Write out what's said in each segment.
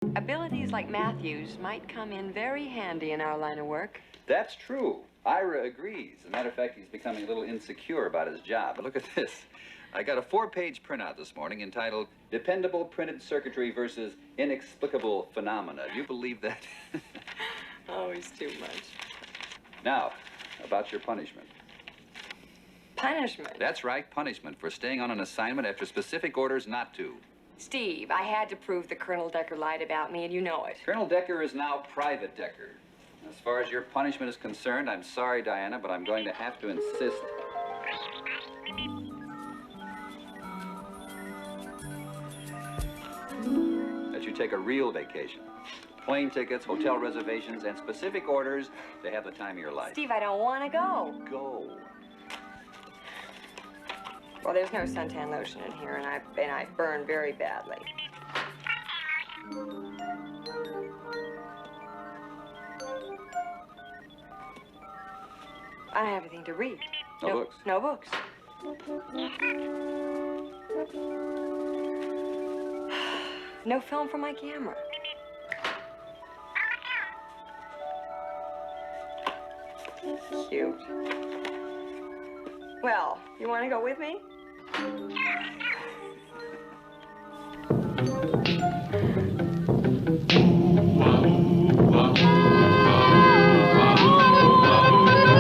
Abilities like Matthew's might come in very handy in our line of work. That's true. Ira agrees. As a matter of fact, he's becoming a little insecure about his job. But look at this. I got a 4-page printout this morning entitled Dependable Printed Circuitry versus Inexplicable Phenomena. Do you believe that? Always too much. Now, about your punishment. Punishment? That's right, punishment for staying on an assignment after specific orders not to. Steve, I had to prove that Colonel Decker lied about me, and you know it. Colonel Decker is now Private Decker. As far as your punishment is concerned, I'm sorry, Diana, but I'm going to have to insist. That you take a real vacation. Plane tickets, hotel reservations, and specific orders to have the time of your life. Steve, I don't want to go. Go. Well, there's no suntan lotion in here, and I burn very badly. I don't have anything to read. No books? No books. No film for my camera. Cute. Well, you want to go with me?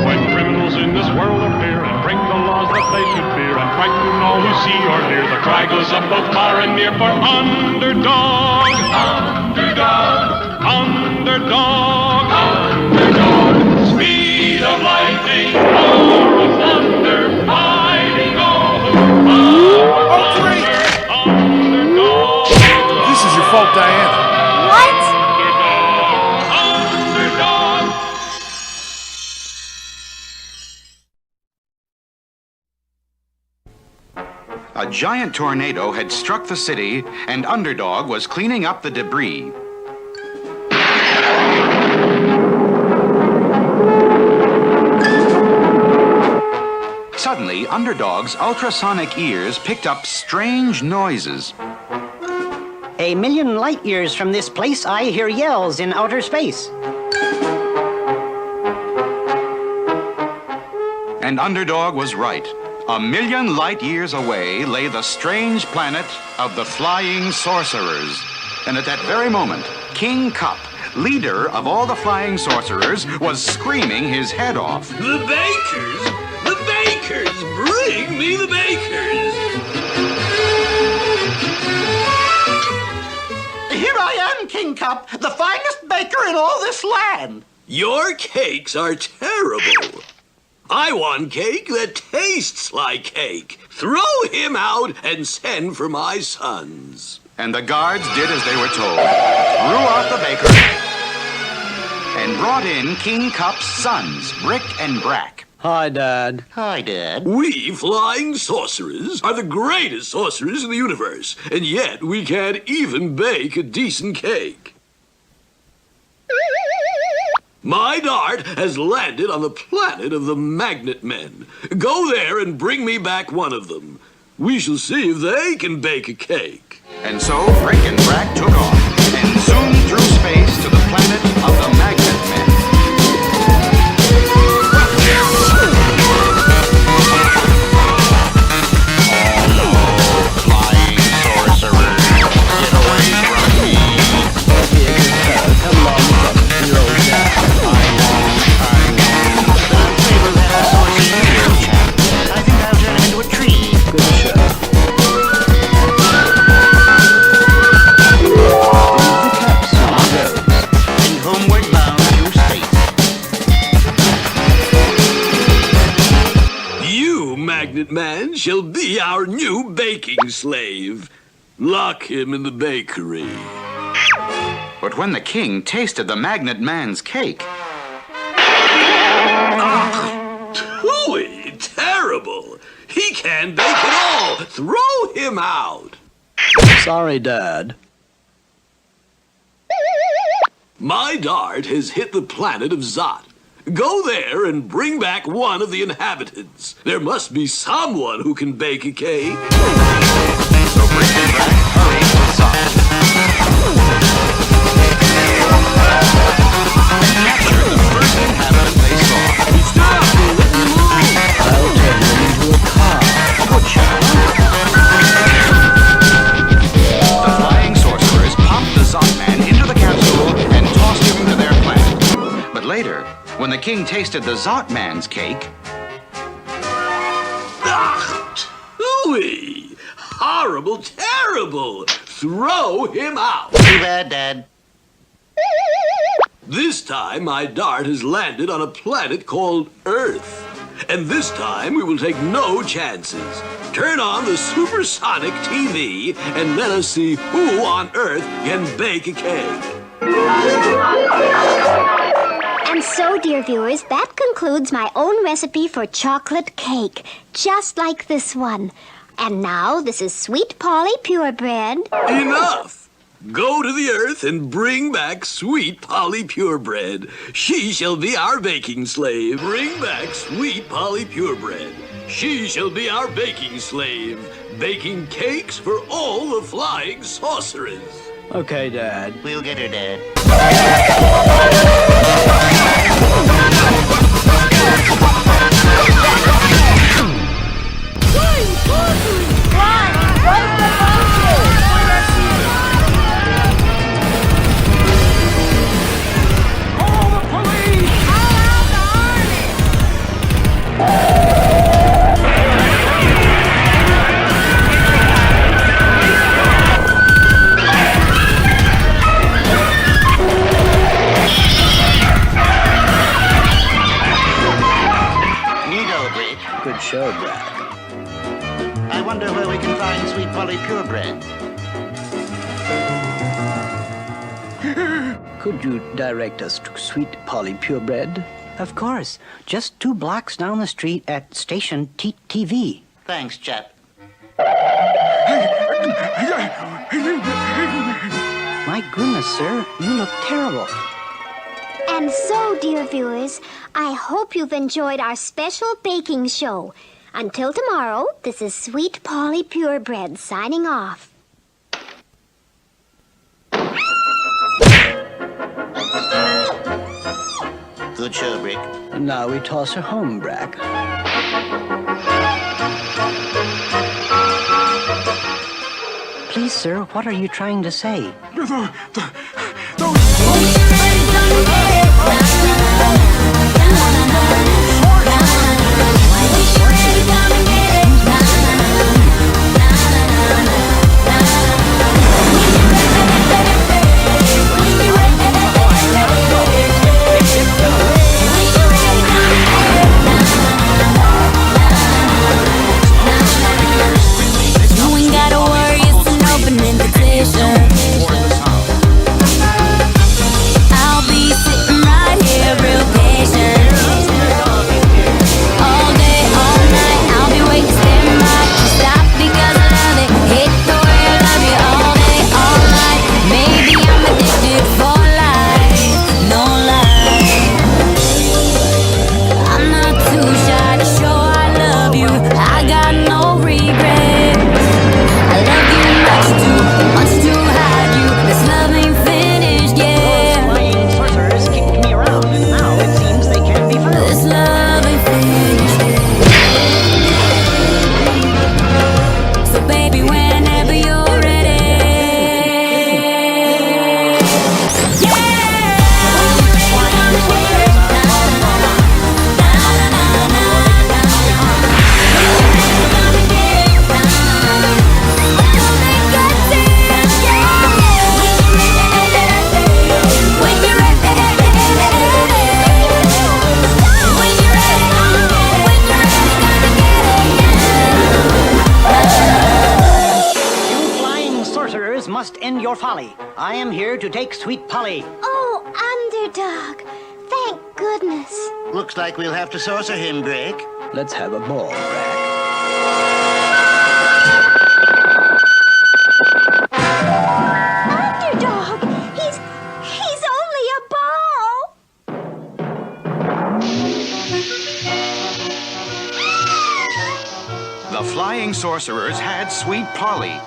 When criminals in this world appear and break the laws that they should fear and frighten all who see or hear, the cry goes up both far and near for underdog, underdog, underdog, underdog. Speed of lightning, roar of thunder, fighting over, underdog. This is your fault, Diana. A giant tornado had struck the city, and Underdog was cleaning up the debris. Suddenly, Underdog's ultrasonic ears picked up strange noises. A million light years from this place, I hear yells in outer space. And Underdog was right. A million light years away lay the strange planet of the Flying Sorcerers. And at that very moment, King Kup, leader of all the Flying Sorcerers, was screaming his head off. The bakers! The bakers! Bring me the bakers! Here I am, King Kup, the finest baker in all this land. Your cakes are terrible. I want cake that tastes like cake. Throw him out and send for my sons. And the guards did as they were told, threw out the baker, and brought in King Kup's sons, Brick and Brack. Hi, Dad. Hi, Dad. We flying sorcerers are the greatest sorcerers in the universe, and yet we can't even bake a decent cake. My dart has landed on the planet of the Magnet Men. Go there and bring me back one of them. We shall see if they can bake a cake. And so Brick and Brack took off and zoomed through space to the planet of the Magnet Men. Flying sorcerers, get away from me. Come on, I think I'll turn him into a tree. Good show. And homeward bound to space. You, Magnet Man, shall be our new baking slave. Lock him in the bakery. But when the king tasted the Magnet Man's cake, Tooey, terrible. He can't bake at all. Throw him out. Sorry, Dad. My dart has hit the planet of Zot. Go there and bring back one of the inhabitants. There must be someone who can bake a cake. so Brick and Brack hurried to Zot. king tasted the Zotman's cake, Ooh-wee! Horrible, terrible! Throw him out! Too bad, Dad. This time, my dart has landed on a planet called Earth. And this time, we will take no chances. Turn on the supersonic TV and let us see who on Earth can bake a cake. And so, dear viewers, that concludes my own recipe for chocolate cake, just like this one. And now, this is Sweet Polly Purebred. Enough! Go to the Earth and bring back Sweet Polly Purebred. She shall be our baking slave. Bring back Sweet Polly Purebred. She shall be our baking slave, baking cakes for all the flying sorcerers. Okay, Dad. We'll get her, Dad. Good show, Brad. I wonder where we can find Sweet Polly Purebred. Could you direct us to Sweet Polly Purebred? Of course. Just 2 blocks down the street at Station TV. Thanks, chap. My goodness, sir, you look terrible. And so, dear viewers, I hope you've enjoyed our special baking show. Until tomorrow, this is Sweet Polly Purebred signing off. Good show, Brick. Now we toss her home, Brack. Please, sir, what are you trying to say? I'll be sitting right here real patient. must end your folly. I am here to take Sweet Polly. Oh, Underdog. Thank goodness. Looks like we'll have to saucer him, Drake. Let's have a ball, Brack. Underdog! He's only a ball! The flying sorcerers had Sweet Polly,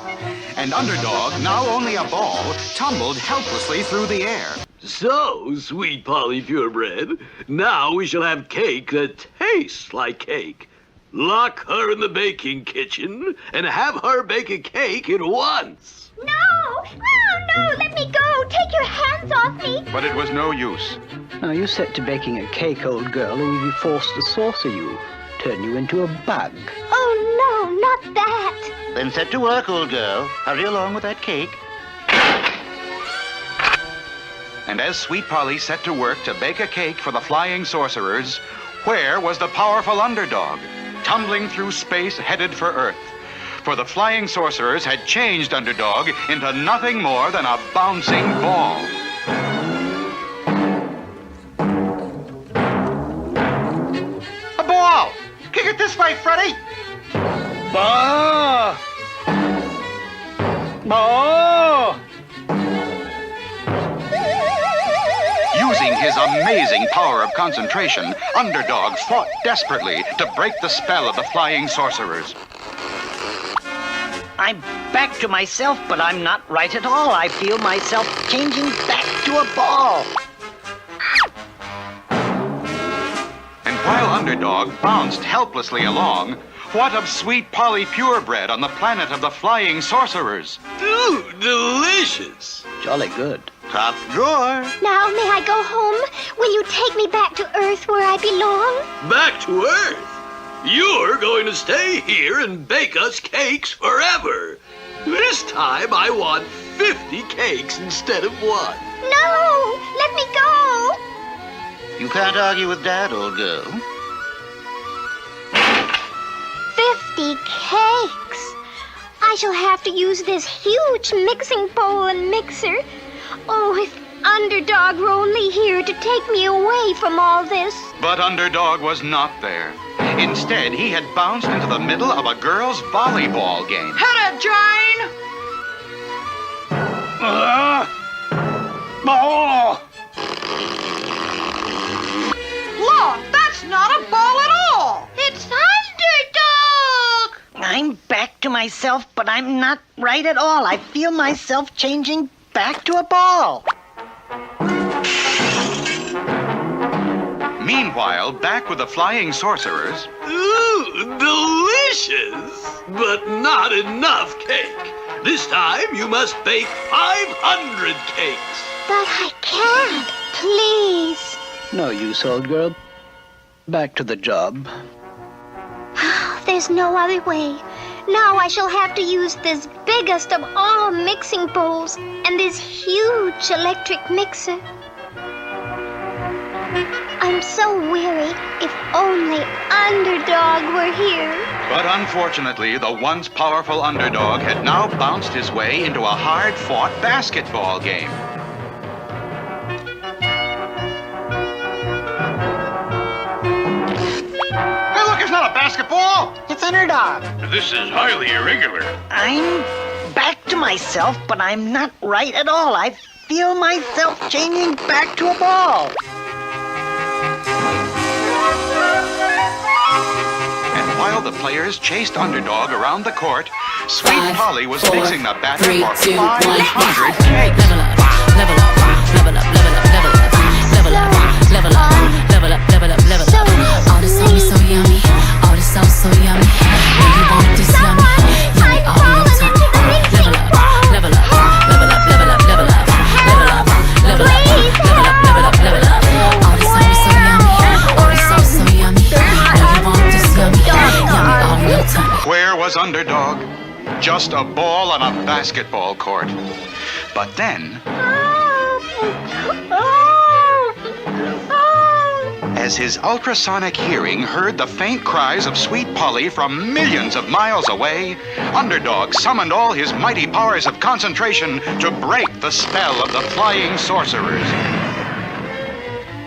and Underdog, now only a ball, tumbled helplessly through the air. So, Sweet Polly Purebred, now we shall have cake that tastes like cake. Lock her in the baking kitchen and have her bake a cake at once. No! Oh, no! Let me go! Take your hands off me! But it was no use. Now, you set to baking a cake, old girl, and we'll be forced to saucer you. Turn you into a bug. Oh, no, not that. Then set to work, old girl. Hurry along with that cake. And as Sweet Polly set to work to bake a cake for the flying sorcerers, where was the powerful underdog, tumbling through space headed for Earth? For the flying sorcerers had changed Underdog into nothing more than a bouncing ball. A ball! Kick it this way, Freddy! Ball! Ball! Using his amazing power of concentration, Underdog fought desperately to break the spell of the flying sorcerers. I'm back to myself, but I'm not right at all. I feel myself changing back to a ball. And while Underdog bounced helplessly along, what of Sweet Polly Purebred on the planet of the flying sorcerers? Ooh, delicious. Jolly good. Top drawer. Now, may I go home? Will you take me back to Earth where I belong? Back to Earth? You're going to stay here and bake us cakes forever. This time I want 50 cakes instead of 1. No! Let me go! You can't argue with Dad, old girl. 50 cakes. I shall have to use this huge mixing bowl and mixer. Oh, if Underdog were only here to take me away from all this. But Underdog was not there. Instead, he had bounced into the middle of a girls' volleyball game. Hit it, Jane! Ball! Look, that's not a ball at all! It's Underdog! I'm back to myself, but I'm not right at all. I feel myself changing back to a ball. Meanwhile, back with the flying sorcerers, Ooh, delicious! But not enough cake. This time you must bake 500 cakes. But I can't. Please. No use, old girl. Back to the job. There's no other way. Now I shall have to use this biggest of all mixing bowls and this huge electric mixer. I'm so weary. If only Underdog were here. but unfortunately, the once powerful Underdog had now bounced his way into a hard-fought basketball game. Hey, look, it's not a basketball! It's Underdog. This is highly irregular. I'm back to myself, but I'm not right at all. I feel myself changing back to a ball. And while the players chased Underdog around the court, Sweet Polly was mixing the batter for 500 cakes. Level up, level up, level up, level up, level up, level up, level up, level up, level up. All this so yummy, all this so yummy. When you want this yummy, yummy all your time. Level up, level up, level up, level up, level up, level up, level up, level up, level up, level up. All this so yummy, all this so yummy. When you want this yummy, yummy all your time. Where was Underdog? Just a ball on a basketball court. But then, as his ultrasonic hearing heard the faint cries of Sweet Polly from millions of miles away, Underdog summoned all his mighty powers of concentration to break the spell of the flying sorcerers.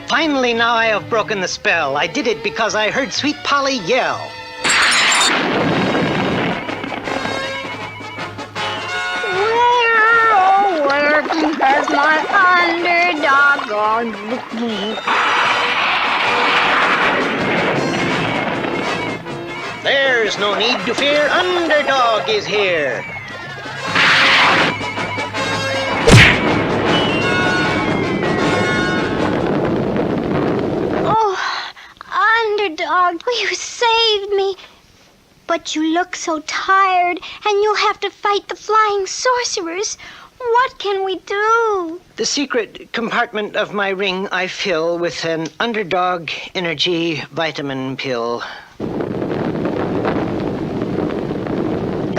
Finally, now I have broken the spell. I did it because I heard Sweet Polly yell. Where has my Underdog gone? There's no need to fear. Underdog is here. Oh, Underdog, you saved me. But you look so tired, and you'll have to fight the flying sorcerers. What can we do? The secret compartment of my ring I fill with an Underdog Energy vitamin pill.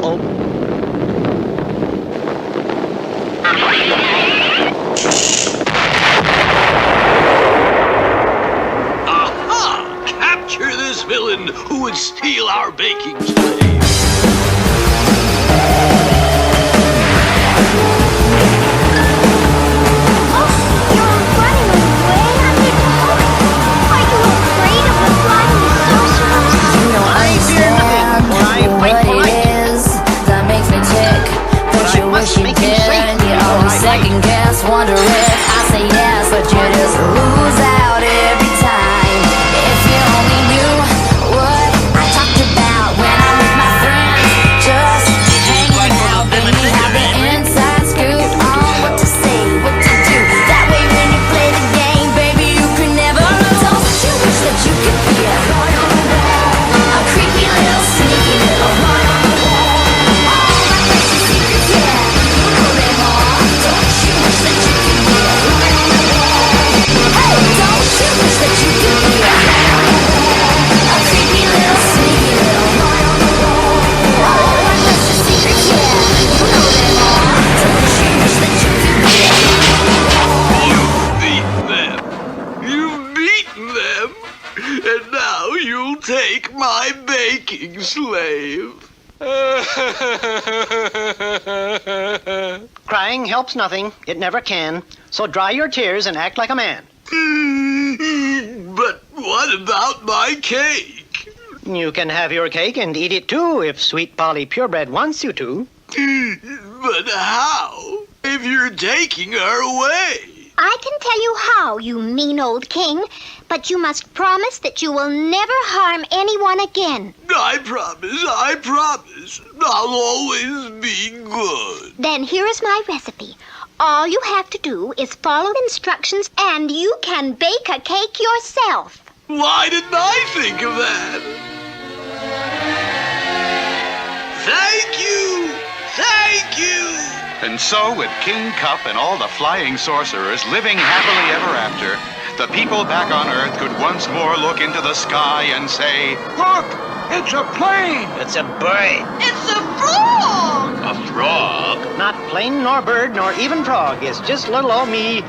Oh. Aha! Capture this villain who would steal our baking slave. Second guess, wonder if I say yes, but you just lose out every time. If you only knew what I talked about when I'm with my friends, just hanging out, then we have the inside scoop on what to say, what to do. That way when you play the game, baby, you can never lose. Don't you wish that you could be a creepy little, sneaky little boy on the wall? All my precious secrets, yeah, you know them all. Don't you wish that you could be a fly on the wall? Hey, don't you wish that you could be a fly on the wall? A creepy little, sneaky little boy on the wall. All my precious secrets, yeah, you know them all. Don't you wish that you could be a fly on the wall? You've beaten them, and now you'll take my baking slave. Crying helps nothing. It never can. So dry your tears and act like a man. But what about my cake? You can have your cake and eat it too if Sweet Polly Purebred wants you to. But how? If you're taking her away? I can tell you how, you mean old king, but you must promise that you will never harm anyone again. I promise. I'll always be good. Then here is my recipe. All you have to do is follow instructions and you can bake a cake yourself. Why didn't I think of that? Thank you! Thank you! And so, with King Cup and all the flying sorcerers living happily ever after, the people back on Earth could once more look into the sky and say, "Look! It's a plane!" It's a bird. It's a frog! A frog? Not plane nor bird nor even frog. It's just little old me.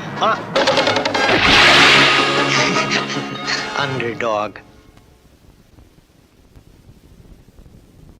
Underdog.